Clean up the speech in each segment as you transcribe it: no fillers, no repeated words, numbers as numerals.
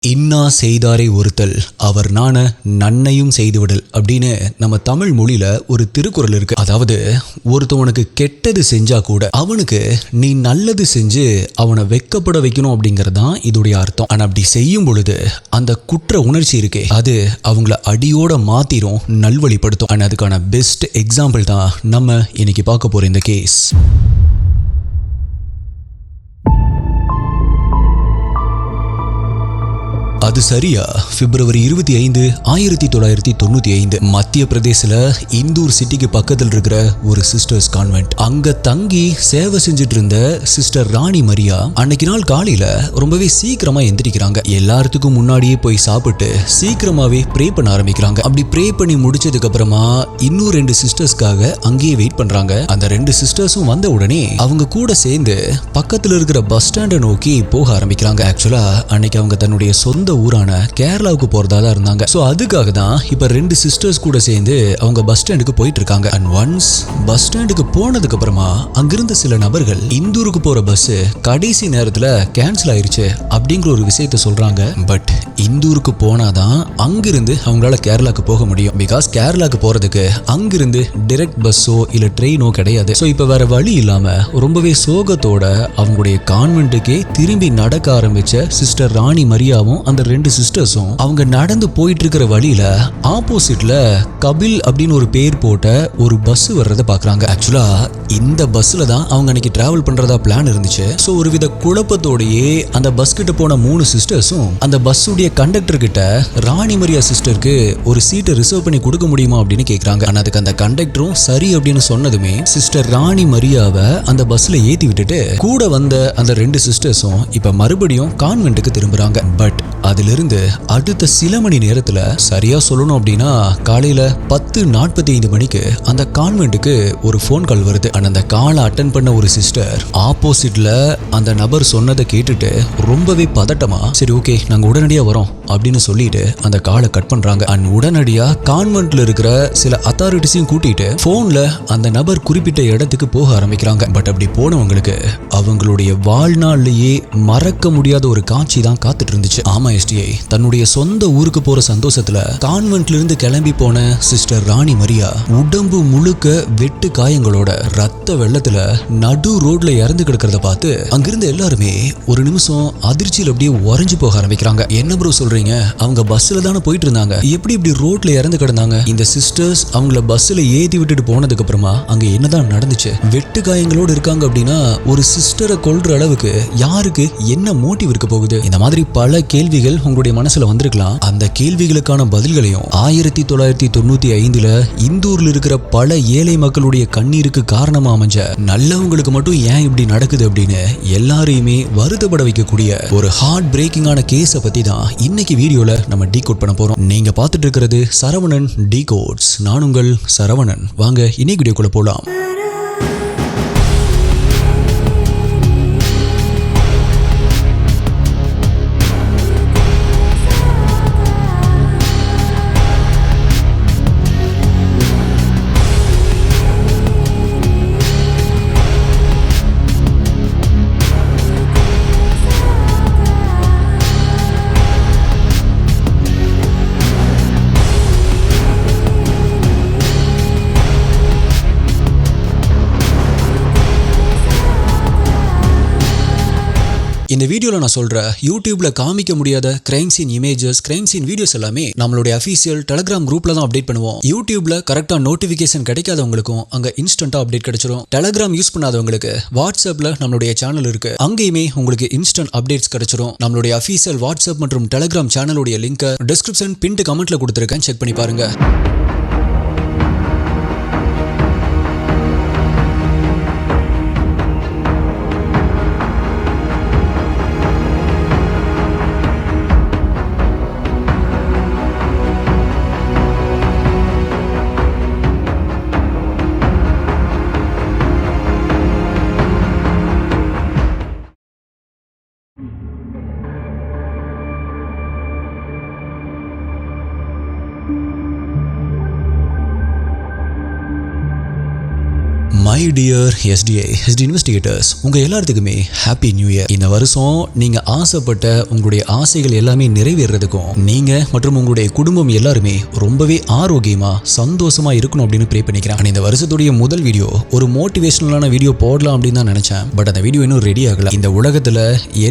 இன்னா செய்தாரை ஒருத்தல் அவர் நாண நன்னையும் செய்துவிடல் அப்படின்னு நம்ம தமிழ் மொழியில ஒரு திருக்குறள் இருக்கு. அதாவது ஒருத்தவனுக்கு கெட்டது செஞ்சா கூட அவனுக்கு நீ நல்லது செஞ்சு அவனை வெக்கப்பட வைக்கணும் அப்படிங்கறதுதான் இதோடைய அர்த்தம். ஆனா அப்படி செய்யும் பொழுது அந்த குற்ற உணர்ச்சி இருக்கே அது அவங்கள அடியோட மாத்திரும், நல்வழிப்படுத்தும். ஆனா அதுக்கான பெஸ்ட் எக்ஸாம்பிள் தான் நம்ம இன்னைக்கு பார்க்க போற இந்த கேஸ். அது சரியா பிப்ரவரி 25, 1995 மத்திய பிரதேசல இந்தூர் சிட்டிக்கு பக்கத்தில் இருக்கிற ஒரு சிஸ்டர்ஸ் கான்வென்ட். அங்க தங்கி சேவை செஞ்சுட்டு இருந்த சிஸ்டர் ராணி மரியா அன்னைக்கு நாள் காலையில ரொம்பவே சீக்கிரமா எந்திரிக்கிறாங்க. எல்லாத்துக்கும் முன்னாடியே போய் சாப்பிட்டு சீக்கிரமாவே ப்ரே பண்ண ஆரம்பிக்கிறாங்க. அப்படி ப்ரே பண்ணி முடிச்சதுக்கு அப்புறமா இன்னும் 2 சிஸ்டர்ஸ்க்காக அங்கேயே வெயிட் பண்றாங்க. அந்த 2 சிஸ்டர்ஸும் வந்த உடனே அவங்க கூட சேர்ந்து பக்கத்துல இருக்கிற பஸ் ஸ்டாண்டை நோக்கி போக ஆரம்பிக்கிறாங்க. ஆக்சுவலா அன்னைக்கு அவங்க தன்னுடைய சொந்த ஊரான கேரளாவுக்கு போறதா தான் இருந்தாங்க. சோ அதுக்காக தான் இப்ப 2 சிஸ்டர்ஸ் கூட சேர்ந்து அவங்க பஸ் ஸ்டாண்டுக்கு போயிட்டு இருக்காங்க. அண்ட் ஒன்ஸ் பஸ் ஸ்டாண்டுக்கு போனதுக்கு அப்புறமா அங்கிருந்த சில நபர்கள் இந்தூருக்கு போற பஸ் கடைசி நேரத்துல கேன்சல் ஆயிருச்சு அப்படிங்கிற ஒரு விஷயத்த சொல்றாங்க. பட் இந்தூருக்கு போனாதான் அங்கிருந்து அவங்களால கேரளாக்கு போக முடியும். பிகாஸ் கேரளாக்கு போறதுக்கு அங்கிருந்து டைரக்ட் பஸ்ஸோ இல்ல ட்ரெயினோ கிடையாது. சோ இப்ப வேற வழி இல்லாம ரொம்பவே சோகத்தோட அவங்களுடைய கான்வென்ட்டுக்கே திரும்பி நடக்க ஆரம்பிச்ச சிஸ்டர் ராணி மரியாவும் அந்த 2 சிஸ்டர்ஸும் அவங்க நடந்து போயிட்டு இருக்கிற வழியில ஆப்போசிட்ல கபில் அப்படின்னு ஒரு பேர் போட்ட ஒரு பஸ் வர்றதை பாக்குறாங்க. ஆக்சுவலா இந்த பஸ்ல தான் அவங்க அன்னைக்கு டிராவல் பண்றதா பிளான் இருந்துச்சு. சோ ஒருவித குழப்பத்தோடயே அந்த பஸ் கிட்ட போன 3 சிஸ்டர்ஸும் அந்த பஸ் உடைய கண்டக்டர் கிட்ட ராணி மரியா சிஸ்டருக்கு ஒரு சீட்டை ரிசர்வ் பண்ணி கொடுக்க முடியுமா அப்படின்னு கேக்குறாங்க. ஆனா அதுக்கு அந்த கண்டக்டரும் சரி அப்படின்னு சொன்னதுமே சிஸ்டர் ராணி மரியாவை அந்த பஸ்ல ஏத்தி விட்டுட்டு கூட வந்த அந்த 2 சிஸ்டர்ஸும் இப்ப மறுபடியும் கான்வென்ட்டுக்கு திரும்புறாங்க. பட் அதிலிருந்து அடுத்த சில மணி நேரத்துல சரியா சொல்லணும் அப்படின்னா காலையில 10:45 மணிக்கு அந்த கான்வென்ட்டுக்கு ஒரு போன் கால் வருது. அந்த காலை அட்டன் பண்ண ஒரு சிஸ்டர் ஆப்போசிட்ல அந்த நபர் சொன்னதை கேட்டுட்டு ரொம்பவே பதட்டமா சரி ஓகே நாங்க உடனடியா வரோம் அப்படின்னு சொல்லிட்டு அந்த காலை கட் பண்றாங்க. அண்ட் உடனடியா கான்வென்ட்ல இருக்கிற சில அத்தாரிட்டிஸையும் கூட்டிட்டு போன்ல அந்த நபர் குறிப்பிட்ட இடத்துக்கு போக ஆரம்பிக்கிறாங்க. பட் அப்படி போனவங்களுக்கு அவங்களுடைய வாழ்நாள்லயே மறக்க முடியாத ஒரு காட்சி தான் காத்துட்டு இருந்துச்சு. ஆமா எஸ்டிஐ தன்னுடைய சொந்த ஊருக்கு போற சந்தோஷத்துல கான்வென்ட்ல இருந்து கிளம்பி போன சிஸ்டர் ராணி மரியா உடம்பு முழுக்க வெட்டு காயங்களோட ரத்த வெள்ளத்துல நடு ரோட்ல இறந்து கிடக்கிறத பார்த்து அங்கிருந்த எல்லாருமே ஒரு நிமிஷம் அதிர்ச்சியில் அப்படியே உறைஞ்சு போக ஆரம்பிக்கிறாங்க. என்ன ப்ரோ சொல்றீங்க? அவங்க பஸ்ல தானே போயிட்டு இருந்தாங்க, எப்படி இப்படி ரோட்ல இறந்து கிடந்தாங்க? இந்த சிஸ்டர்ஸ் அவங்கள பஸ்ல ஏத்தி விட்டுட்டு போனதுக்கு அப்புறமா அங்க என்னதான் நடந்துச்சு? வெட்டு காயங்களோடு இருக்காங்க அப்படின்னா ஒரு சிஸ்டரை கொல்ற அளவுக்கு யாருக்கு என்ன மோட்டிவ் இருக்க போகுது? இந்த மாதிரி பல கேள்விகள் உங்களுடைய மனசுல வந்திருக்கலாம். அந்த கேள்விகளுக்கான பதில்களையும் 1995ல இந்தூர்ல இருக்கிற பல ஏழை மக்களுடைய கண்ணீருக்கு காரணமா அமைஞ்ச நல்லவங்களுக்கு மட்டும் ஏன் இப்படி நடக்குது அப்படின்னு எல்லாரையுமே வருத்தப்பட வைக்கக்கூடிய ஒரு ஹார்ட் பிரேக்கிங்கான கேஸை பத்தி தான் இன்னைக்கு வீடியோல நம்ம டீகோட் பண்ண போறோம். நீங்க பார்த்துட்டு இருக்கிறது சரவணன் டீகோட்ஸ். நான் உங்கள் சரவணன். வாங்க இன்னைக்கு வீடியோக்குள்ள போலாம். இந்த வீடியோல நான் சொல்ற யூடியூப்ல காமிக்க முடியாத crime scene images, crime scene videos எல்லாமே நம்மளுடைய அஃபீஷியல் டெலிகிராம் குரூப்ல தான் அப்டேட் பண்ணுவோம். யூடியூப்ல கரெக்டா நோட்டிபிகேஷன் கிடைக்காதவங்களுக்கும் அங்க இன்ஸ்டன்டா அப்டேட் கிடைச்சிரும். டெலிகிராம் யூஸ் பண்ணாதவங்களுக்கு வாட்ஸ்அப்ல நம்மளுடைய சேனல் இருக்கு, அங்கேயுமே உங்களுக்கு இன்ஸ்டன்ட் அப்டேட்ஸ் கிடைச்சிரும். நம்மளுடைய அஃபீஷியல் வாட்ஸ்அப் மற்றும் டெலிகிராம் சேனலுடைய லிங்க் டிஸ்கிரிப்ஷன் பின்ட் கமெண்ட்ல கொடுத்திருக்கேன், செக் பண்ணி பாருங்க. மை டியர் எஸ்டி இன்வெஸ்டிகேட்டர்ஸ், உங்க எல்லாத்துக்குமே ஹாப்பி நியூ இயர். இந்த வருஷம் நீங்க ஆசைப்பட்ட உங்களுடைய ஆசைகள் எல்லாமே நிறைவேறதுக்கும் நீங்க மற்றும் உங்களுடைய குடும்பம் எல்லாருமே ரொம்பவே ஆரோக்கியமா சந்தோஷமா இருக்கணும் அப்படின்னு ப்ரே பண்ணிக்கிறேன். இந்த வருஷத்துடைய முதல் வீடியோ ஒரு மோட்டிவேஷனலான வீடியோ போடலாம் அப்படின்னு தான் நினைச்சேன். பட் அந்த வீடியோ இன்னும் ரெடி ஆகல. இந்த உலகத்துல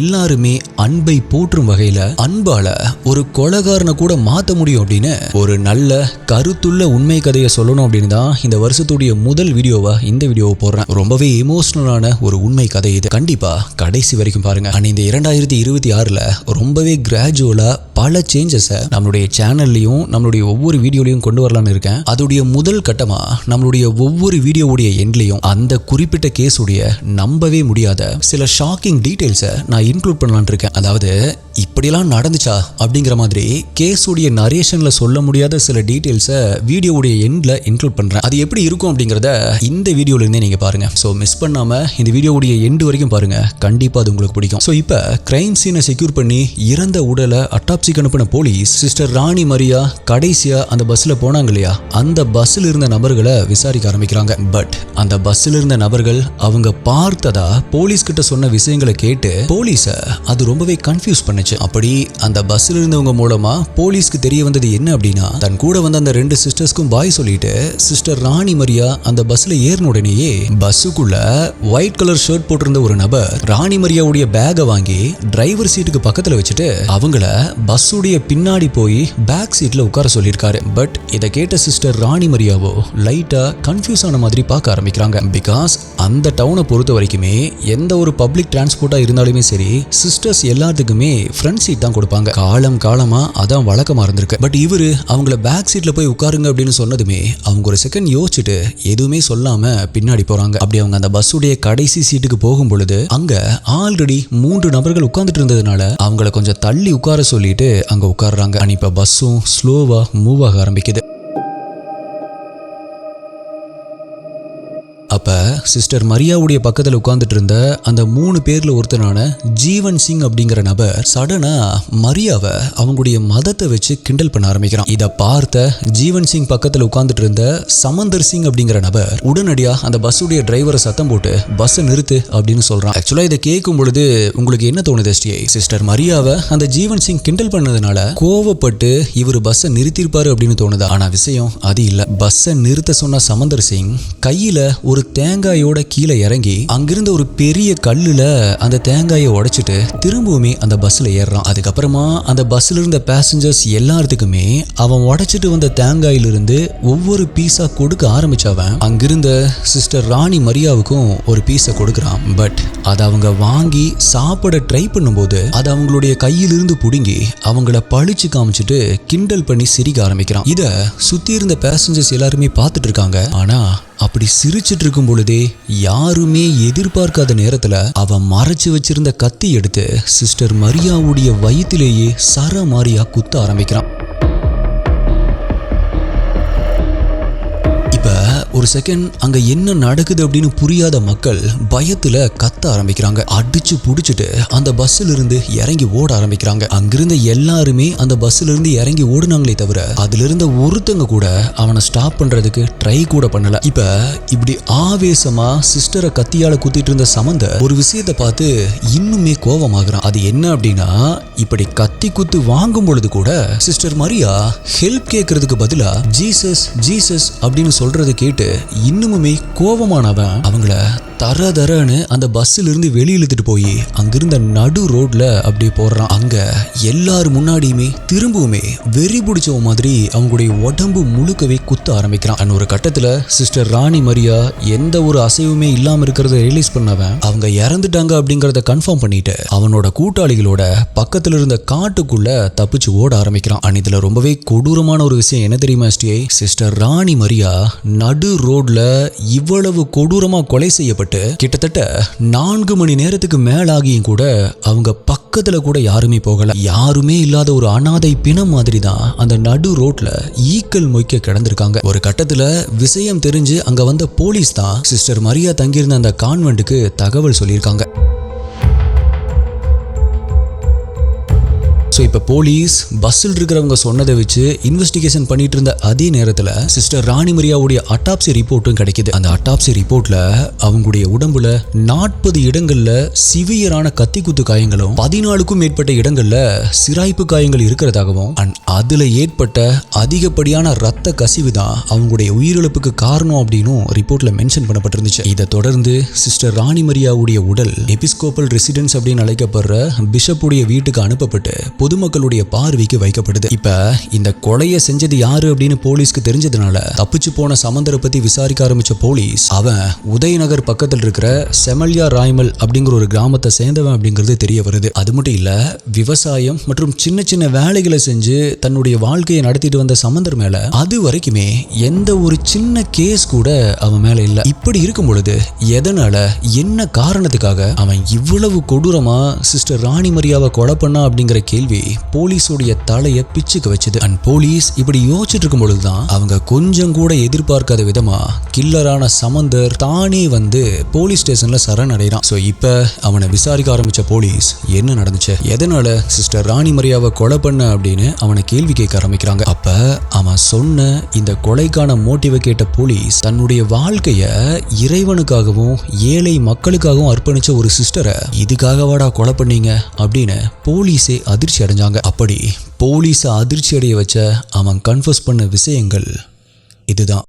எல்லாருமே அன்பை போற்றும் வகையில அன்பால ஒரு கொலைகாரனை கூட மாத்த முடியும் அப்படின்னு ஒரு நல்ல கருத்துள்ள உண்மை கதையை சொல்லணும் அப்படின்னு தான் இந்த வருஷத்துடைய முதல் வீடியோவா இந்த வீடியோவை போடுறேன். ரொம்பவே எமோஷனலான ஒரு உண்மை கதை இது. கண்டிப்பா கடைசி வரைக்கும் பாருங்க. இந்த 2026ல ரொம்பவே கிராஜுவலா பல சேஞ்சஸை நம்மளுடைய சேனல்லையும் நம்மளுடைய ஒவ்வொரு வீடியோலையும் கொண்டு வரலான்னு இருக்கேன். அதோடைய முதல் கட்டமா நம்மளுடைய ஒவ்வொரு வீடியோவுடைய எண்ட்லையும் அந்த குறிப்பிட்ட கேஸுடைய நம்பவே முடியாத சில ஷாக்கிங் டீடைல்ஸை நான் இன்க்ளூட் பண்ணலான்னு இருக்கேன். அதாவது இப்படிலாம் நடந்துச்சா அப்படிங்கிற மாதிரி கேஸுடைய நரேஷன்ல சொல்ல முடியாத சில டீடைல்ஸை வீடியோவுடைய எண்ட்ல இன்க்ளூட் பண்றேன். அது எப்படி இருக்கும் அப்படிங்கிறத இந்த வீடியோல இருந்தே நீங்க பாருங்க. ஸோ மிஸ் பண்ணாம இந்த வீடியோவுடைய எண்டு வரைக்கும் பாருங்க. கண்டிப்பா அது உங்களுக்கு பிடிக்கும். ஸோ இப்போ கிரைம் சீனை செக்யூர் பண்ணி இறந்த உடலை அட்டாப்சிக்கு அனுப்பின போலீஸ் சிஸ்டர் ராணி மரியா கடைசியா அந்த பஸ்ல போனாங்க இல்லையா, அந்த பஸ்ல இருந்த நபர்களை விசாரிக்க ஆரம்பிக்கிறாங்க. பட் அந்த பஸ்ல இருந்த நபர்கள் அவங்க பார்த்ததா போலீஸ் கிட்ட சொன்ன விஷயங்களை கேட்டு போலீஸ அது ரொம்பவே கன்ஃபியூஸ் பண்ணுச்சு. அப்படி அந்த பஸ்ல இருந்தவங்க மூலமா போலீஸ்க்கு தெரிய வந்தது என்ன அப்படின்னா, தன் கூட வந்த அந்த 2 சிஸ்டர்ஸ்க்கும் பாய் சொல்லிட்டு சிஸ்டர் ராணி மரியா அந்த பஸ்ல ஏறின உடனேயே பஸ்ஸுக்குள்ள ஒயிட் கலர் ஷர்ட் போட்டிருந்த ஒரு நபர் ராணி மரியாவுடைய பேக்கை வாங்கி டிரைவர் சீட்டுக்கு பக்கத்துல வச்சுட்டு அவங்கள பஸ்ஸுடைய பின்னாடி போய் பேக் சீட்ல உட்கார சொல்லியிருக்காரு. பட் இதை கேட்ட சிஸ்டர் ராணி மரியாவோ லைட்டா கன்ஃபியூஸ் ஆன மாதிரி பார்க்க ஆரம்பிக்கிறாங்க. பிகாஸ் அந்த டவுனை பொறுத்த வரைக்குமே எந்த ஒரு பப்ளிக் டிரான்ஸ்போர்ட்டா இருந்தாலுமே சரி சிஸ்டர்ஸ் எல்லாத்துக்குமே ஃப்ரண்ட் சீட் தான் கொடுப்பாங்க. காலமா அதான் வழக்கமா இருந்திருக்கு. பட் இவரு அவங்கள பேக் சீட்ல போய் உட்காருங்க அப்படின்னு சொன்னதுமே அவங்க ஒரு செகண்ட் யோசிச்சுட்டு எதுவுமே சொல்லாம பின்னாடி போறாங்க. அப்படி அவங்க அந்த பஸ்ஸுடைய கடைசி சீட்டுக்கு போகும் பொழுது அங்க ஆல்ரெடி 3 நபர்கள் உட்கார்ந்துட்டு இருந்ததுனால அவங்கள கொஞ்சம் தள்ளி உட்கார சொல்லிட்டு அங்க உட்கார்றாங்க. இப்ப பஸ்ஸும் ஸ்லோவா மூவ் ஆக ஆரம்பிக்குது. அப்ப சிஸ்டர் மரியாவுடைய பக்கத்துல உட்கார்ந்துட்டு இருந்த அந்த 3 பேர்ல ஒருத்தனான ஜீவன் சிங் அப்படிங்கிற நபர் சடனா மரியாவை அவங்களுடைய மதத்தை வச்சு கிண்டல் பண்ண ஆரம்பிக்கிறான். இதை பார்த்த ஜீவன் சிங் பக்கத்துல உட்கார்ந்துட்டு இருந்த சமந்தர் சிங் அப்படிங்கிற நபர் உடனடியா அந்த பஸ்ஸுடைய டிரைவரை சத்தம் போட்டு பஸ்ஸை நிறுத்து அப்படின்னு சொல்றான். ஆக்சுவலா இதை கேட்கும் பொழுது உங்களுக்கு என்ன தோணுது? சிஸ்டர் மரியாவை அந்த ஜீவன் சிங் கிண்டல் பண்ணதுனால கோவப்பட்டு இவர் பஸ்ஸை நிறுத்திருப்பாரு அப்படின்னு தோணுது. ஆனா விஷயம் அது இல்ல. பஸ்ஸை நிறுத்த சொன்ன சமந்தர் சிங் கையில ஒரு தேங்காயோட கீழே இறங்கி அங்கிருந்த ஒரு பெரிய கல்லுல அந்த தேங்காயை உடைச்சிட்டு திரும்பவுமே அந்த பஸ்ல ஏறான். அதுக்கப்புறமா அந்த பஸ்ல இருந்த பேசஞ்சர்ஸ் எல்லாத்துக்குமே அவன் உடைச்சிட்டு வந்த தேங்காயிலிருந்து ஒவ்வொரு பீஸா கொடுக்க ஆரம்பிச்சவன் அங்கிருந்த சிஸ்டர் ராணி மரியாவுக்கும் ஒரு பீஸை கொடுக்குறான். பட் அதை அவங்க வாங்கி சாப்பிட ட்ரை பண்ணும்போது அது அவங்களுடைய கையிலிருந்து புடுங்கி அவங்கள பழிச்சு காமிச்சிட்டு கிண்டல் பண்ணி சிரிக்க ஆரம்பிக்கிறான். இத சுத்தி இருந்த பேசஞ்சர்ஸ் எல்லாருமே பார்த்துட்டு இருக்காங்க. ஆனா அப்படி சிரிச்சிட்டு இருக்கும் பொழுதே யாருமே எதிர்பார்க்காத நேரத்துல அவன் மறைச்சு வச்சிருந்த கத்தி எடுத்து சிஸ்டர் மரியாவுடைய வயிற்றிலேயே சர மாரியா குத்த ஆரம்பிக்கிறான். ஒரு செகண்ட் அங்க என்ன நடக்குது அப்படின்னு புரியாத மக்கள் பயத்துல கத்த ஆரம்பிக்கிறாங்க. அடிச்சு புடிச்சிட்டு அந்த பஸ்ல இருந்து இறங்கி ஓட ஆரம்பிக்கிறாங்க. அங்கிருந்த எல்லாருமே அந்த பஸ்ல இருந்து இறங்கி ஓடுனாங்களே தவிர அதுல இருந்த ஒருத்தங்க கூட அவனை ஸ்டாப் பண்றதுக்கு ட்ரை கூட பண்ணல. இப்படி ஆவேசமா சிஸ்டரை கத்தியால குத்திட்டு இருந்த சமந்த ஒரு விஷயத்தை பார்த்து இன்னுமே கோபமாகறான். அது என்ன அப்படின்னா, இப்படி கத்தி குத்து வாங்கும் பொழுது கூட சிஸ்டர் மரியா ஹெல்ப் கேட்கறதுக்கு பதிலா ஜீசஸ் ஜீசஸ் அப்படின்னு சொல்றது கேட்டு இன்னுமுமே கோபமானவன் அவங்கள தரன்னு அந்த பஸ்ல இருந்து வெளியே இழுத்துட்டு போய் அங்கிருந்த நடு ரோட்ல அப்படியே போடுறான். அங்க எல்லாரும் முன்னாடியுமே திரும்பவுமே வெறி பிடிச்ச மாதிரி அவங்களுடைய உடம்பு முழுக்கவே குத்த ஆரம்பிக்கிறான். ஒரு கட்டத்துல சிஸ்டர் ராணி மரியா எந்த ஒரு அசைவுமே இல்லாம இருக்கிறத ரியலைஸ் பண்ணவன் அவங்க இறந்துட்டாங்க அப்படிங்கறத கன்ஃபார்ம் பண்ணிட்டு அவனோட கூட்டாளிகளோட பக்கத்துல இருந்த காட்டுக்குள்ள தப்பிச்சு ஓட ஆரம்பிக்கிறான். இதுல ரொம்பவே கொடூரமான ஒரு விஷயம் என்ன தெரியுமா? சிஸ்டர் ராணி மரியா நடு ரோட்ல இவ்வளவு கொடூரமா கொலை செய்யப்பட்டு கிட்டத்தட்ட 4 மணி நேரத்துக்கு மேலாகியும் கூட அவங்க பக்கத்துல கூட யாருமே போகல. யாருமே இல்லாத ஒரு அனாதை பிணம் மாதிரி தான் அந்த நடு ரோட்ல ஈக்கள் மொய்க்க கிடந்திருக்காங்க. ஒரு கட்டத்துல விஷயம் தெரிஞ்சு அங்க வந்த போலீஸ் தான் சிஸ்டர் மரியா தங்கியிருந்த அந்த கான்வென்ட்டுக்கு தகவல் சொல்லியிருக்காங்க. ஸோ இப்போ போலீஸ் பஸ்ஸில் இருக்கிறவங்க சொன்னதை வச்சு இன்வெஸ்டிகேஷன் பண்ணிட்டு இருந்த அதே நேரத்தில் சிஸ்டர் ராணி மரியாவுடைய அட்டாப்சி ரிப்போர்ட்டும் கிடைக்குது. அந்த அட்டாப்சி ரிப்போர்ட்ல அவங்களுடைய உடம்புல 40 இடங்கள்ல சிவியரான கத்தி குத்து காயங்களும் 14க்கும் மேற்பட்ட இடங்கள்ல சிராய்ப்பு காயங்கள் இருக்கிறதாகவும் அதுல ஏற்பட்ட அதிகப்படியான ரத்த கசிவு தான் அவங்களுடைய உயிரிழப்புக்கு காரணம் அப்படின்னு ரிப்போர்ட்ல மென்ஷன் பண்ணப்பட்டிருந்துச்சு. இதை தொடர்ந்து சிஸ்டர் ராணி மரியாவுடைய உடல் எபிஸ்கோபல் ரெசிடென்ஸ் அப்படின்னு அழைக்கப்படுற பிஷப்புடைய வீட்டுக்கு அனுப்பப்பட்டு பொதுமக்களுடைய பார்வைக்கு வைக்கப்படுது. இப்ப இந்த கொலையை செஞ்சது யாரு அப்படின்னு போலீஸ்க்கு தெரிஞ்சதுனால தப்பிச்சு போன சமந்தரை பத்தி விசாரிக்க ஆரம்பிச்ச போலீஸ் அவன் உதயநகர் பக்கத்தில் இருக்கிற செமல்யா ராய்மல் அப்படிங்கிற ஒரு கிராமத்தை சேர்ந்தவன் அப்படிங்கிறது தெரிய வருது. அது மட்டும் இல்ல, விவசாயம் மற்றும் சின்ன சின்ன வேலைகளை செஞ்சு தன்னுடைய வாழ்க்கையை நடத்திட்டு வந்த சமந்தர் மேல அது வரைக்குமே எந்த ஒரு சின்ன கேஸ் கூட அவன் மேல இல்ல. இப்படி இருக்கும் பொழுது எதனால, என்ன காரணத்துக்காக அவன் இவ்வளவு கொடூரமா சிஸ்டர் ராணி மரியாவை கொலை பண்ணா அப்படிங்கிற கேள்வி போலீஸோடைய தலையை பிச்சுக்கு வச்சுது. அண்ட் போலீஸ் இப்படி யோசிச்சுட்டு இருக்கும் பொழுதுதான் அவங்க கொஞ்சம் கூட எதிர்பார்க்காத விதமா கில்லரான சமந்தர் தானே வந்து போலீஸ் ஸ்டேஷன்ல சரணடைறான். சோ இப்ப அவனை விசாரிக்க ஆரம்பிச்ச போலீஸ் என்ன நடந்துச்சு, எதனால சிஸ்டர் ராணி மரியாவை கொலை பண்ண அப்படின்னு அவனை கேள்வி கேட்க ஆரம்பிக்கிறாங்க. அப்ப அவன் சொன்ன இந்த கொலைக்கான மோட்டிவை கேட்ட போலீஸ் தன்னுடைய வாழ்க்கைய இறைவனுக்காகவும் ஏழை மக்களுக்காகவும் அர்ப்பணிச்ச ஒரு சிஸ்டரை இதுக்காகவாடா கொலை பண்ணீங்க அப்படின்னு போலீஸே அதிர்ச்சி அடைஞ்சாங்க. அப்படி போலீஸை அதிர்ச்சி அடைய வச்ச அவன் கன்ஃபஸ் பண்ண விஷயங்கள் இதுதான்.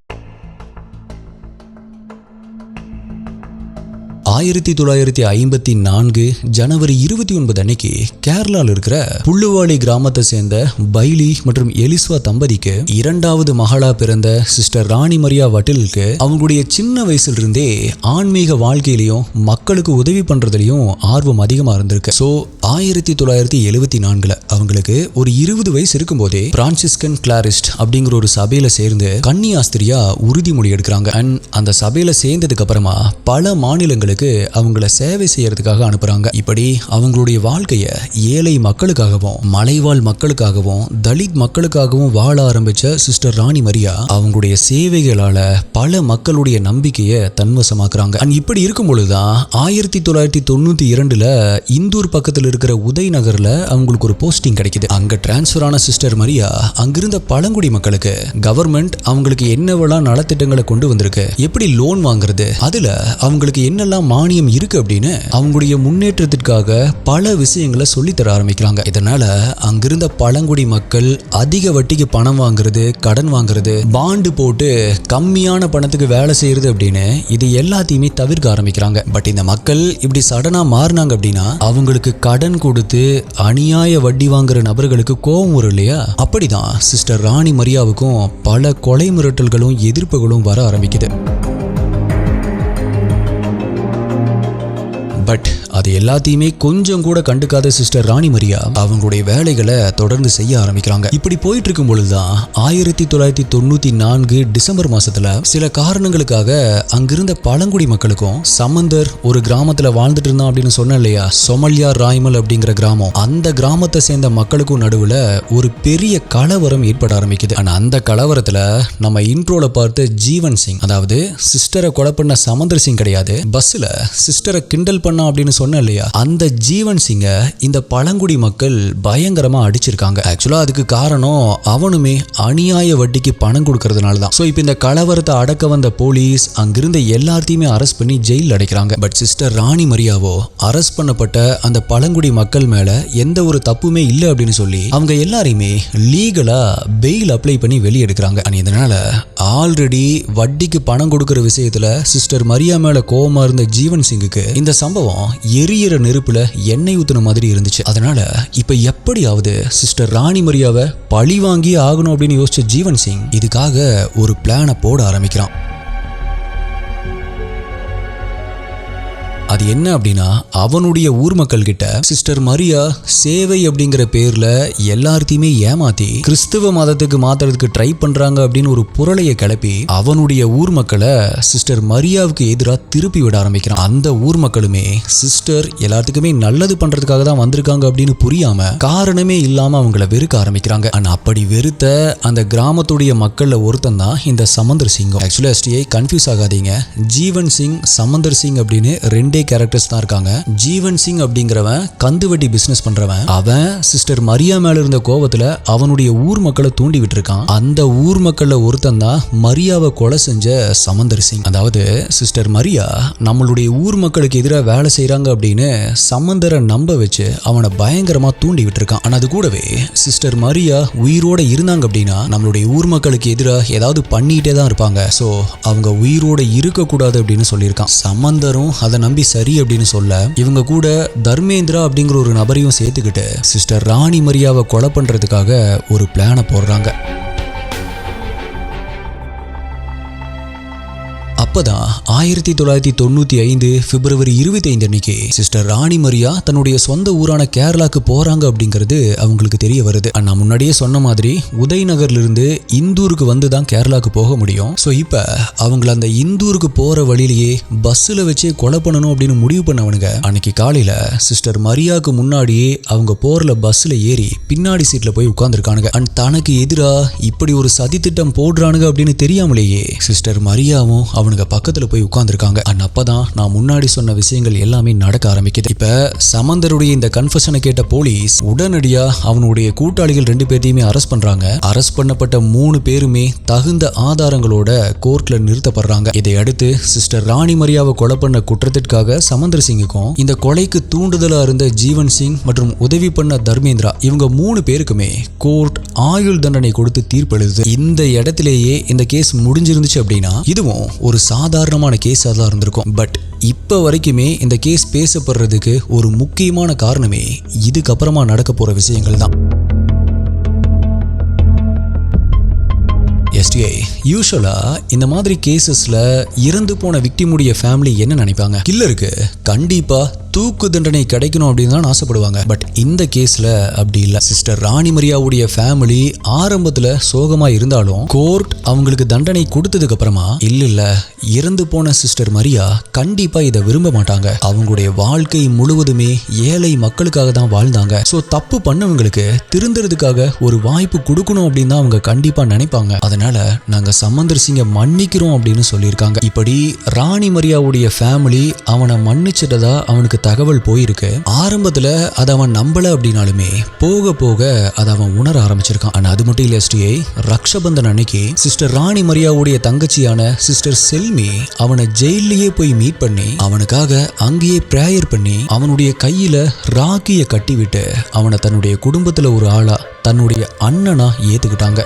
1954 ஜனவரி 29 அன்னைக்கு கேரளாவில் இருக்கிற புள்ளுவாளி கிராமத்தை சேர்ந்த பைலி மற்றும் எலிஸ்வா தம்பதிக்கு இரண்டாவது மகளா பிறந்த சிஸ்டர் ராணி மரியா வட்டிலுக்கு அவங்களுடைய சின்ன வயசுல இருந்தே ஆன்மீக வாழ்க்கையிலையும் மக்களுக்கு உதவி பண்றதுலயும் ஆர்வம் அதிகமா இருந்திருக்கு. ஸோ 1974 அவங்களுக்கு ஒரு 20 வயசு இருக்கும் போதே பிரான்சிஸ்கன் கிளாரிஸ்ட் அப்படிங்கிற ஒரு சபையில சேர்ந்து கன்னியாஸ்திரியா உறுதிமொழி எடுக்கிறாங்க. அண்ட் அந்த சபையில சேர்ந்ததுக்கு அப்புறமா பல மாநிலங்களுக்கு அவங்கள சேவை செய்யறதுக்காக அனுப்புறாங்க. இப்படி அவங்களுடைய வாழ்க்கைய ஏழை மக்களுக்காகவும் மலைவாழ் மக்களுக்காகவும் தலித் மக்களுக்காகவும் வாழ ஆரம்பிச்ச சிஸ்டர் ராணி மரியா அவங்களுடைய சேவைகளால பல மக்களுடைய நம்பிக்கையை தன்வசமாக்குறாங்க. அண்ட் இப்படி இருக்கும் பொழுதுதான் 1992 இந்தூர் பக்கத்தில் இருக்கிற உதய்நகர்ல அவங்களுக்கு ஒரு போஸ்டிங் கிடைக்குது. அங்க டிரான்ஸ்பர் ஆன சிஸ்டர் மரியா அங்கிருந்த பழங்குடி மக்களுக்கு கவர்மெண்ட் அவங்களுக்கு என்னவெல்லாம் நலத்திட்டங்களை கொண்டு வந்திருக்கு, எப்படி லோன் வாங்குறது, அதுல அவங்களுக்கு என்னெல்லாம் மானியம் இருக்கு அப்படின்னு அவங்களுடைய முன்னேற்றத்திற்காக பல விஷயங்களை சொல்லித்தர ஆரம்பிக்கிறாங்க. இதனால அங்கிருந்த பழங்குடி மக்கள் அதிக வட்டிக்கு பணம் வாங்குறது, கடன் வாங்குறது, பாண்டு போட்டு கம்மியான பணத்துக்கு வேலை செய்யறது அப்படின்னு இது எல்லாத்தையுமே தவிர்க்க ஆரம்பிக்கிறாங்க. பட் இந்த மக்கள் இப்படி சடனா மாறினாங்க அப்படின்னா அவங்களுக்கு கடன் கொடுத்து அநியாய வட்டி வாங்குற நபர்களுக்கு கோபம் வரும் இல்லையா? அப்படிதான் சிஸ்டர் ராணி மரியாவுக்கும் பல கொலை மிரட்டல்களும் எதிர்ப்புகளும் வர ஆரம்பிக்குது. பட் அது எல்லாத்தையுமே கொஞ்சம் கூட கண்டுக்காத சிஸ்டர் ராணி மரியா அவங்களுடைய வேலைகளை தொடர்ந்து செய்ய ஆரம்பிக்கிறாங்க. இப்படி போயிட்டு இருக்கும் பொழுதுதான் 1994 டிசம்பர் மாசத்துல சில காரணங்களுக்காக அங்கிருந்த பழங்குடி மக்களுக்கும் சமந்தர் ஒரு கிராமத்துல வாழ்ந்துட்டு இருந்தான் அப்படின்னு சொன்ன இல்லையா, சொமல்யா ராய்மல் அப்படிங்கிற கிராமம், அந்த கிராமத்தை சேர்ந்த மக்களுக்கும் நடுவுல ஒரு பெரிய கலவரம் ஏற்பட ஆரம்பிக்குது. ஆனா அந்த கலவரத்துல நம்ம இன்ட்ரோல பார்த்த ஜீவன் சிங், அதாவது சிஸ்டரை கொலை பண்ண சமந்தர் சிங் கிடையாது, பஸ்ல சிஸ்டரை கிண்டல் பண்ணா அப்படின்னு சொன்ன இல்லையா, அந்த ஜீவன் சிங்க இந்த பழங்குடி மக்கள் பயங்கரமா அடிச்சிருக்காங்க. ஆக்சுவலா அதுக்கு காரணம் அவனுமே அநியாய வட்டிக்கு பணம் கொடுக்கறதுனால தான். சோ இப்போ இந்த கலவரத்தை அடக்க வந்த போலீஸ் அங்கிருந்த எல்லாத்தையுமே அரெஸ்ட் பண்ணி ஜெயில அடைக்கிறாங்க. பட் சிஸ்டர் ராணி மரியாவோ அரெஸ்ட் பண்ணப்பட்ட அந்த பழங்குடி மக்கள் மேல எந்த ஒரு தப்புமே இல்லை அப்படின்னு சொல்லி அவங்க எல்லாரையுமே லீகலா பெயில் அப்ளை பண்ணி வெளியே எடுக்கிறாங்க. இதனால ஆல்ரெடி வட்டிக்கு பணம் கொடுக்கிற விஷயத்துல சிஸ்டர் மரியா மேல கோபமா இருந்த ஜீவன் சிங்குக்கு இந்த சம்பவம் எரியிற நெருப்புல எண்ணெய் ஊத்துன மாதிரி இருந்துச்சு. அதனால இப்ப எப்படியாவது சிஸ்டர் ராணி மரியாவை பழி வாங்கி ஆகணும் அப்படின்னு யோசிச்ச ஜீவன் சிங் இதுக்காக ஒரு பிளானை போட ஆரம்பிக்கிறான். அது என்ன அப்படின்னா, அவனுடைய ஊர் மக்கள் கிட்ட சிஸ்டர் மரியா சேவை அப்படிங்கிற பேர்ல எல்லாத்தையுமே ஏமாத்தி கிறிஸ்துவ மதத்துக்கு மாத்துறதுக்கு ட்ரை பண்றாங்க அப்படின்னு ஒரு புரளையை கிளப்பி அவனுடைய ஊர் மக்களை சிஸ்டர் மரியாவுக்கு எதிராக திருப்பி விட ஆரம்பிக்கிறான். அந்த ஊர் மக்களுமே சிஸ்டர் எல்லாத்துக்குமே நல்லது பண்றதுக்காக தான் வந்திருக்காங்க அப்படின்னு புரியாம காரணமே இல்லாம அவங்கள வெறுக்க ஆரம்பிக்கிறாங்க. ஆனா அப்படி வெறுத்த அந்த கிராமத்துடைய மக்கள்ல ஒருத்தன் தான் இந்த சமந்தர் சிங். ஆக்சுவலி கன்ஃபியூஸ் ஆகாதீங்க, ஜீவன் சிங் சமந்தர் சிங் அப்படின்னு ரெண்டே கேரக்டர்ஸ் தான் இருக்காங்க. ஜீவன் சிங் அப்படிங்கிறவன் கந்துவட்டி பிசினஸ் பண்றவன். அவன் சிஸ்டர் மரியா மேல இருந்த கோபத்துல அவனுடைய ஊர் மக்களை தூண்டி விட்டுருக்கான். அந்த ஊர் மக்கள்ல ஒருத்தன் தான் மரியாவை கொலை செஞ்ச சமந்தர் சிங். அதாவது சிஸ்டர் மரியா நம்மளுடைய ஊர் மக்களுக்கு எதிராக வேலை செய்யறாங்க அப்படின்னு சமந்தரை நம்ப வச்சு அவனை பயங்கரமா தூண்டி விட்டுருக்கான். ஆனா அது கூடவே சிஸ்டர் மரியா உயிரோட இருந்தாங்க அப்படின்னா நம்மளுடைய ஊர் மக்களுக்கு எதிராக ஏதாவது பண்ணிட்டே தான் இருப்பாங்க. சோ அவங்க உயிரோட இருக்க கூடாது அப்படின்னு சொல்லியிருக்கான். சமந்தரும் அதை நம்பி சரி அப்படின்னு சொல்ல இவங்க கூட தர்மேந்திரா அப்படிங்கிற ஒரு நபரையும் சேர்த்துக்கிட்டு சிஸ்டர் ராணி மரியாவை கொலை பண்றதுக்காக ஒரு பிளானை போடுறாங்க. அப்பதான் 1995 பிப்ரவரி 25 அன்னைக்கு சிஸ்டர் ராணி மரியா தன்னுடைய சொந்த ஊரான கேரளாக்கு போறாங்க அப்படிங்கிறது அவங்களுக்கு தெரிய வருது. நான் முன்னாடியே சொன்ன மாதிரி உதய்நகர்ல இருந்து இந்தூருக்கு வந்து தான் கேரளாக்கு போக முடியும். ஸோ இப்போ அவங்கள அந்த இந்தூருக்கு போற வழியிலேயே பஸ்ஸில் வச்சே கொலை பண்ணணும் அப்படின்னு முடிவு பண்ணவனுங்க அன்னைக்கு காலையில சிஸ்டர் மரியாவுக்கு முன்னாடியே அவங்க போறல பஸ்ல ஏறி பின்னாடி சீட்ல போய் உட்கார்ந்துருக்கானுங்க. அண்ட் தனக்கு எதிராக இப்படி ஒரு சதி திட்டம் போடுறானுங்க அப்படின்னு தெரியாமலேயே சிஸ்டர் மரியாவும் அவனுக்கு பக்கத்துல போய் உட்கார்ந்துருக்காங்க. அண்ட் அப்பதான் நான் முன்னாடி சொன்ன விஷயங்கள் எல்லாமே நடக்க ஆரம்பிக்குது. இப்ப சமந்தருடைய இந்த கன்ஃபெஷனை கேட்ட போலீஸ் உடனடியா அவனுடைய கூட்டாளிகள் 2 பேரையுமே அரெஸ்ட் பண்றாங்க. அரெஸ்ட் பண்ணப்பட்ட 3 பேருமே தகுந்த ஆதாரங்களோட கோர்ட்ல நிறுத்தப்படுறாங்க. இதை அடுத்து சிஸ்டர் ராணி மரியாவை கொலை பண்ண குற்றத்திற்காக சமந்தர் சிங்குக்கும் இந்த கொலைக்கு தூண்டுதலா இருந்த ஜீவன் சிங் மற்றும் உதவி பண்ண தர்மேந்திரா இவங்க 3 பேருக்குமே கோர்ட் ஆயுள் தண்டனை கொடுத்து தீர்ப்பு எழுதுது. இந்த இடத்திலேயே இந்த கேஸ் முடிஞ்சிருந்துச்சு அப்படின்னா இதுவும் ஒரு சாதாரணமான கேஸாக தான் இருந்திருக்கும். பட் இப்போ வரைக்குமே இந்த கேஸ் பேசப்படுறதுக்கு ஒரு முக்கியமான காரணமே இதுக்கப்புறமா நடக்க போற விஷயங்கள் தான். யூசுவலா இந்த மாதிரி கேசஸ்ல இறந்து போன விக்டிமுடைய ஃபேமிலி என்ன நினைப்பாங்க? கில்லருக்கு கண்டிப்பா தூக்கு தண்டனை கிடைக்கணும் அப்படின்னு தான் ஆசைப்படுவாங்க. பட் இந்த கேஸ்ல அப்படி இல்ல. சிஸ்டர் ராணி மரியாவுடைய ஃபேமிலி ஆரம்பத்துல சோகமா இருந்தாலும் கோர்ட் அவங்களுக்கு தண்டனை கொடுத்ததுக்கு அப்புறமா இல்ல இறந்து போன சிஸ்டர் மரியா கண்டிப்பா இதை விரும்ப மாட்டாங்க. அவங்களுடைய வாழ்க்கை முழுவதுமே ஏழை மக்களுக்காக தான் வாழ்ந்தாங்க. சோ தப்பு பண்ணவங்களுக்கு திருந்துறதுக்காக ஒரு வாய்ப்பு கொடுக்கணும் அப்படின்னு தான் அவங்க கண்டிப்பா நினைப்பாங்க. அதனால நாங்க சமந்தர் சிங்கை மன்னிக்கிறோம் அப்படின்னு சொல்லியிருக்காங்க. இப்படி ராணி மரியாவுடைய ஃபேமிலி அவனை மன்னிச்சிட்டதா அவனுக்கு தகவல் போயிருக்கு. ஆரம்பத்துல அதை அவன் நம்பல அப்படின்னாலுமே போக போக அதை அவன் உணர ஆரம்பிச்சிருக்கான். ஆனா அது மட்டும் இல்ல, எஸ்டிஐ ரக்ஷபந்தன் அன்னைக்கு சிஸ்டர் ராணி மரியாவுடைய தங்கச்சியான சிஸ்டர் செல்மி அவனை ஜெயிலேயே போய் மீட் பண்ணி அவனுக்காக அங்கேயே பிரேயர் பண்ணி அவனுடைய கையில ராக்கிய கட்டி விட்டு அவனை தன்னுடைய குடும்பத்துல ஒரு ஆளா தன்னுடைய அண்ணனா ஏத்துக்கிட்டாங்க.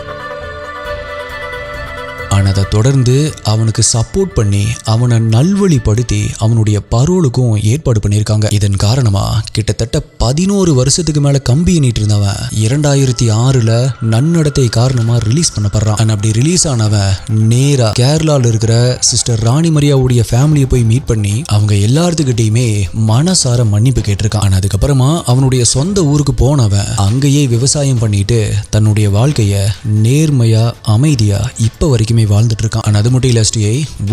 ஆனால் அதை தொடர்ந்து அவனுக்கு சப்போர்ட் பண்ணி அவனை நல்வழிப்படுத்தி அவனுடைய பரோலுக்கும் ஏற்பாடு பண்ணியிருக்காங்க. இதன் காரணமா கிட்டத்தட்ட 11 வருஷத்துக்கு மேல கம்பி எண்ணிட்டு இருந்தவன் 2006 நன்னடத்தை காரணமா ரிலீஸ் பண்ணப்படுறான். அப்படி ரிலீஸ் ஆனவன் நேரா கேரளால இருக்கிற சிஸ்டர் ராணி மரியாவுடைய ஃபேமிலியை போய் மீட் பண்ணி அவங்க எல்லாத்துக்கிட்டையுமே மனசார மன்னிப்பு கேட்டிருக்கான். ஆனா அதுக்கப்புறமா அவனுடைய சொந்த ஊருக்கு போனவன் அங்கேயே விவசாயம் பண்ணிட்டு தன்னுடைய வாழ்க்கைய நேர்மையா அமைதியா இப்ப வரைக்குமே வாழ்ந்துட்டு இருக்கான். ஆனா அது மட்டும் இல்ல,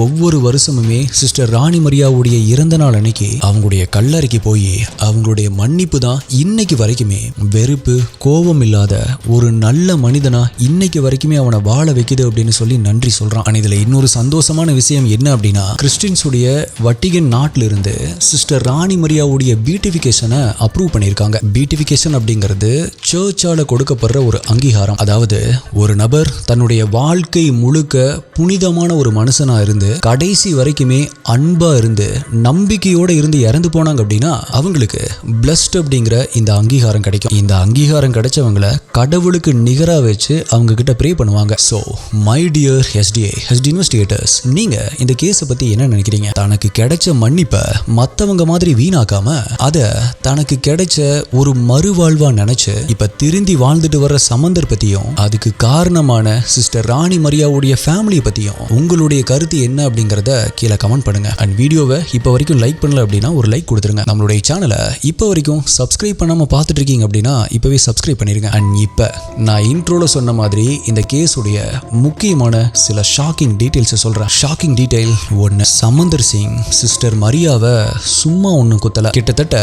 ஒவ்வொரு வருஷமுமே சிஸ்டர் ராணி மரியாவுடைய இறந்த நாள் அன்னைக்கு அவங்களுடைய கல்லறைக்கு போய் அவங்களுடைய மன்னிப்பு தான் இன்னைக்கு வரைக்குமே வெறுப்பு கோபம் இல்லாத ஒரு நல்ல மனிதனா இன்னைக்கு வரைக்குமே அவனை வாழ வைக்குது அப்படின்னு சொல்லி நன்றி சொல்றான். ஆனா இதுல இன்னொரு சந்தோஷமான விஷயம் என்ன அப்படின்னா, கிறிஸ்டின்ஸுடைய வட்டிகன் நாட்டில இருந்து சிஸ்டர் ராணி மரியாவுடைய பியூட்டிஃபிகேஷனை அப்ரூவ் பண்ணியிருக்காங்க. பியூட்டிஃபிகேஷன் அப்படிங்கிறது சர்ச்சால கொடுக்கப்படுற ஒரு அங்கீகாரம். அதாவது ஒரு நபர் தன்னுடைய வாழ்க்கை முழுக்க புனிதமான ஒரு மனுஷனா இருந்து கடைசி வரைக்குமே அன்பா இருந்து நம்பிக்கையோட இருந்து இறந்து போனாங்க அப்படின்னா அவங்களுக்கு பிளஸ்ட் அப்படிங்கிற இந்த அங்கீகாரம் கிடைக்கும். இந்த அங்கீகாரம் கிடைச்சவங்களை கடவுளுக்கு நிகரா வச்சு அவங்க கிட்ட ப்ரே பண்ணுவாங்க. So my dear SD investigators, நீங்க இந்த கேஸை பத்தி என்ன நினைக்கிறீங்க? தனக்கு கிடைச்ச மன்னிப்பை மத்தவங்க மாதிரி வீணாக்காம அதை தனக்கு கிடைச்ச ஒரு மறுவாழ்வா நினைச்சு இப்ப திருந்தி வாழ்ந்துட்டு வர்ற சமந்தர் பத்தியும் அதுக்கு காரணமான சிஸ்டர் ராணி மரியாவுடைய ஃபேமிலியை பத்தியும் உங்களுடைய கருத்து என்ன அப்படிங்கறத கீழே கமெண்ட் பண்ணுங்க. அண்ட் வீடியோவை இப்போ வரைக்கும் லைக் பண்ணல அப்படின்னா ஒரு லைக் கொடுத்துருங்க. நம்மளுடைய சேனலை இப்போ வரைக்கும் சப்ஸ்கிரைப் பண்ணாம பார்த்துட்டு இருக்கீங்க அப்படின்னா இப்பவே சப்ஸ்கிரைப் பண்ணிருங்க. அண்ட் இப்போ நான் இன்ட்ரோல சொன்ன மாதிரி இந்த கேஸுடைய முக்கியமான சில ஷாக்கிங் டீடைல்ஸ் சொல்றேன். ஷாக்கிங் டீடைல் 1, சமந்தர் சிங் சிஸ்டர் மரியாவை சும்மா ஒன்னும் குத்தல, கிட்டத்தட்ட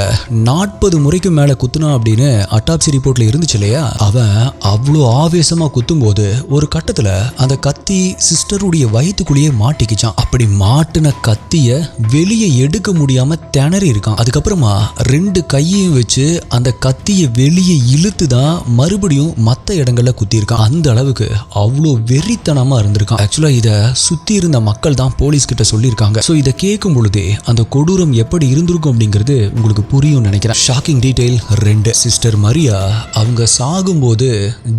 40 முறைக்கு மேல குத்துனா அப்படின்னு அட்டாப்சி ரிப்போர்ட்ல இருந்துச்சு இல்லையா? அவன் அவ்வளோ ஆவேசமா குத்தும் போது ஒரு கட்டத்துல அந்த கத்தி சிஸ்டருடைய வயிற்றுக்குள்ளேயே மாட்டிக்கிச்சான். அப்படி மாட்டின கத்திய வெளியே எடுக்க முடியாம திணறி இருக்கான். அதுக்கப்புறமா 2 கையையும் வச்சு அந்த கத்திய வெளியே இழுத்து தான் மறுபடியும் மற்ற இடங்கள்ல குத்தி இருக்கான். அந்த அளவுக்கு அவ்வளோ வெறித்தனமா இருந்திருக்கான். ஆக்சுவலா இத சுத்தி இருந்த மக்கள் தான் போலீஸ் கிட்ட சொல்லியிருக்காங்க. ஸோ இதை கேட்கும் பொழுதே அந்த கொடூரம் எப்படி இருந்திருக்கும் அப்படிங்கிறது உங்களுக்கு புரியும் நினைக்கிறேன். Shocking detail 2. சிஸ்டர் மரியா அவங்க சாகும்போது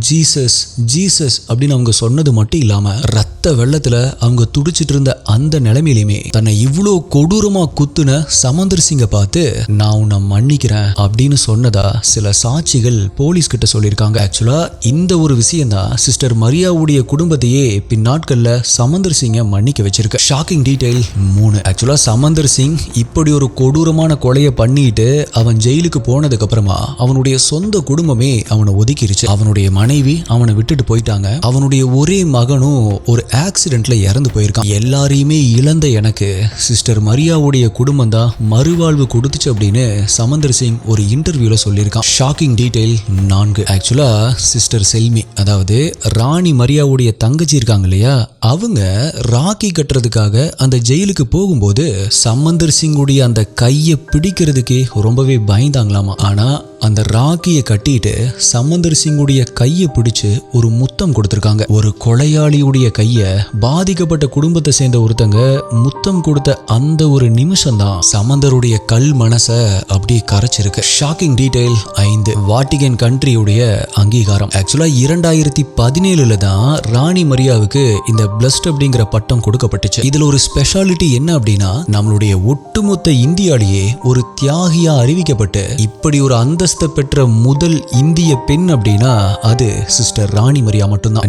ஜீசஸ் ஜீசஸ் அப்படின்னு அவங்க சொன்னது மட்டும் இல்லாம ரத்த வெள்ளத்துல அவங்க துடிச்சிட்டு இருந்த அந்த நிலைமையிலுமே தன்னை இவ்வளோ கொடூரமா குத்துன சமந்தர் சிங்கை பார்த்து நான் உன்னை மன்னிக்கிறேன் அப்படின்னு சொன்னதா சில சாட்சிகள் போலீஸ் கிட்ட சொல்லியிருக்காங்க. ஆக்சுவலா இந்த ஒரு விஷயம் தான் சிஸ்டர் மரியாவுடைய குடும்பத்தையே பின்னாட்கள்ல சமந்தர் சிங்கை மன்னிக்க வச்சிருக்கு. Shocking detail 3. ஆக்சுவலா சமந்தர் சிங் இப்படி ஒரு கொடூரமான கொலையை பண்ணிட்டு அவன் ஜெயிலுக்கு போனதுக்கு அப்புறமா அவனுடைய சொந்த குடும்பமே அவனை ஒதுக்கிருச்சு. அவனுடைய மனைவி அவனை விட்டுட்டு போயிட்டாங்க. அவனுடைய ஒரே மகனும் ஒரு ஆக்சிடென்ட்ல இறந்து போயிருக்கான். எல்லாரையுமே இழந்த எனக்கு சிஸ்டர் மரியாவுடைய குடும்பம் தான் மறுவாழ்வு கொடுத்துச்சு அப்படின்னு சமந்தர் சிங் ஒரு இன்டர்வியூல சொல்லியிருக்கான். Shocking detail 4. ஆக்சுவலா சிஸ்டர் செல்மி அதாவது ராணி மரியாவுடைய தங்கச்சி இருக்காங்க இல்லையா, அவங்க ராக்கி கட்டுறதுக்காக அந்த ஜெயிலுக்கு போகும்போது சமந்தர் சிங்குடைய அந்த கையை பிடிக்கிறதுக்கே ரொம்பவே பயந்தாங்களாமா. ஆனா அந்த ராக்கியை கட்டிட்டு சமந்தர் சிங்குடைய கையை பிடிச்சு ஒரு முத்தம் கொடுத்திருக்காங்க. ஒரு கொலையாளியுடைய கைய பாதிக்கப்பட்ட குடும்பத்தை சேர்ந்த ஒருத்தங்க முத்தம் கொடுத்த அந்த ஒரு நிமிஷம் தான் சமந்தருடைய கல் மனசை அப்படியே கரைச்சிருக்கு. Shocking detail 5. வாட்டிகன் கண்ட்ரியுடைய அங்கீகாரம். ஆக்சுவலா 2017 தான் ராணி மரியாவுக்கு இந்த பிளஸ்ட் அப்படிங்கிற பட்டம் கொடுக்கப்பட்டுச்சு. இதுல ஒரு ஸ்பெஷாலிட்டி என்ன அப்படின்னா நம்மளுடைய ஒட்டுமொத்த இந்தியாலேயே ஒரு தியாகியா அறிவிக்கப்பட்டு இப்படி ஒரு அந்தஸ்து பெற்ற முதல் இந்திய பெண் அப்படின்னா அது சிஸ்டர் ராணி மரியா மட்டும்தான்.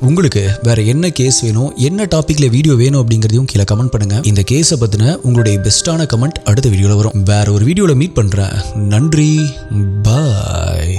உங்களுக்கு வேற என்ன கேஸ் வேணும், என்ன டாபிக்ல வீடியோ வேணும் அப்படிங்கறதையும் கீழே கமெண்ட் பண்ணுங்க. இந்த கேஸை பத்தின உங்களுடைய பெஸ்டான கமெண்ட் அடுத்த வீடியோல வரும். வேற ஒரு வீடியோல மீட் பண்றேன். நன்றி, பாய்.